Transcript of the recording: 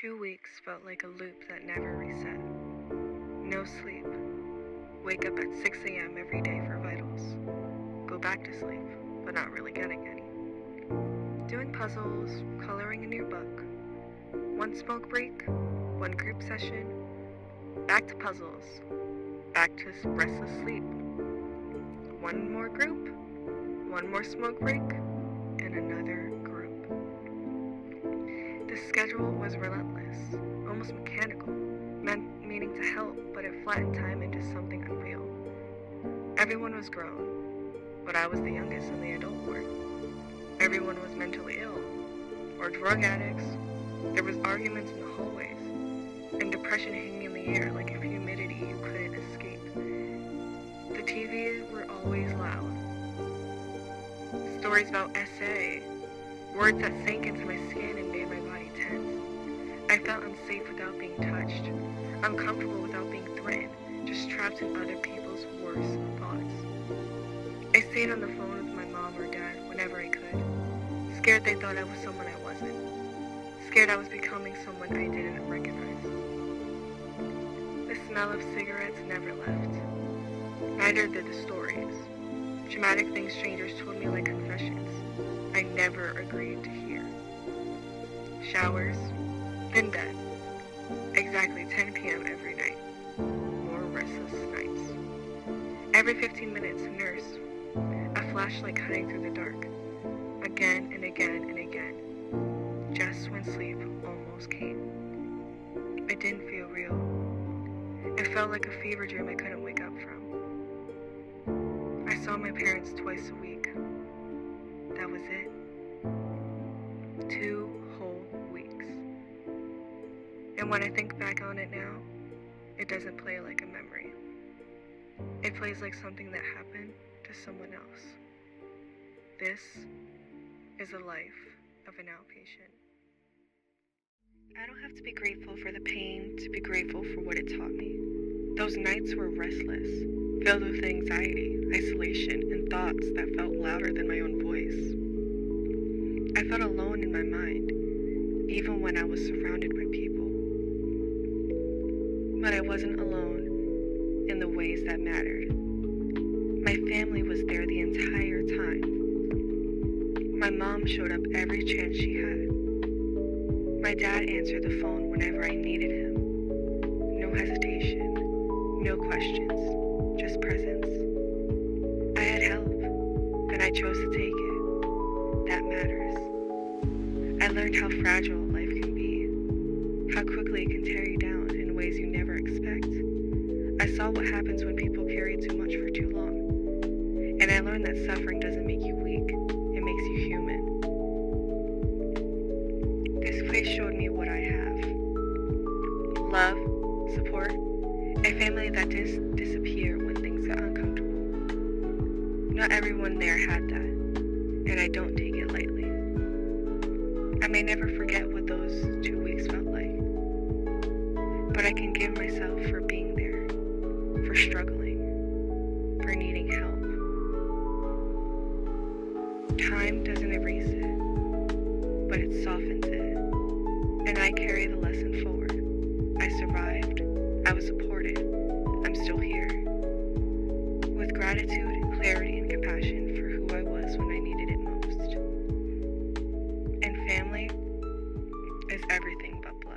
2 weeks felt like a loop that never reset. No sleep. Wake up at 6 a.m. every day for vitals. Go back to sleep, but not really getting any. Doing puzzles, coloring in your book. One smoke break, one group session. Back to puzzles. Back to restless sleep. One more group, one more smoke break, and another group. The schedule was relentless, almost mechanical, meaning to help, but it flattened time into something unreal. Everyone was grown, but I was the youngest in the adult ward. Everyone was mentally ill, or drug addicts. There was arguments in the hallways, and depression hanging in the air like a humidity you couldn't escape. The TVs were always loud. Stories about SA, words that sank into my skin and made my body tense. I felt unsafe without being touched, uncomfortable without being threatened, just trapped in other people's worst thoughts. I stayed on the phone with my mom or dad whenever I could, scared they thought I was someone I wasn't, scared I was becoming someone I didn't recognize. The smell of cigarettes never left. Neither did the stories. Dramatic things strangers told me like confessions I never agreed to hear. Showers, then bed. Exactly 10 p.m. every night. More restless nights. Every 15 minutes, a nurse. A flashlight cutting through the dark. Again and again and again. Just when sleep almost came. It didn't feel real. It felt like a fever dream I couldn't wake up from. I saw my parents twice a week. That was it. 2 whole weeks. And when I think back on it now, it doesn't play like a memory. It plays like something that happened to someone else. This is a life of an outpatient. I don't have to be grateful for the pain to be grateful for what it taught me. Those nights were restless, filled with anxiety, isolation, and thoughts that felt louder than my own voice. I felt alone in my mind, even when I was surrounded by people. But I wasn't alone in the ways that mattered. My family was there the entire time. My mom showed up every chance she had. My dad answered the phone whenever I needed him. No hesitation, no questions, just presence. I had help, and I chose to take it. That matters. I learned how fragile life can be, how quickly it can tear you down in ways you never expect. I saw what happens when people carry too much for too long, and I learned that suffering doesn't make you weak, it makes you human. This place showed me what I have. Love, support, a family that disappear when things got uncomfortable. Not everyone there had that, and I don't take it lightly. I may never forget what those 2 weeks felt like, but I can give myself for being there, for struggling, for needing help. Time doesn't erase it, but it softens it, and I carry the lesson forward. I survived, I was supported, I'm still here. With gratitude, clarity, and compassion for who I was when I needed it most. And family is everything but blood.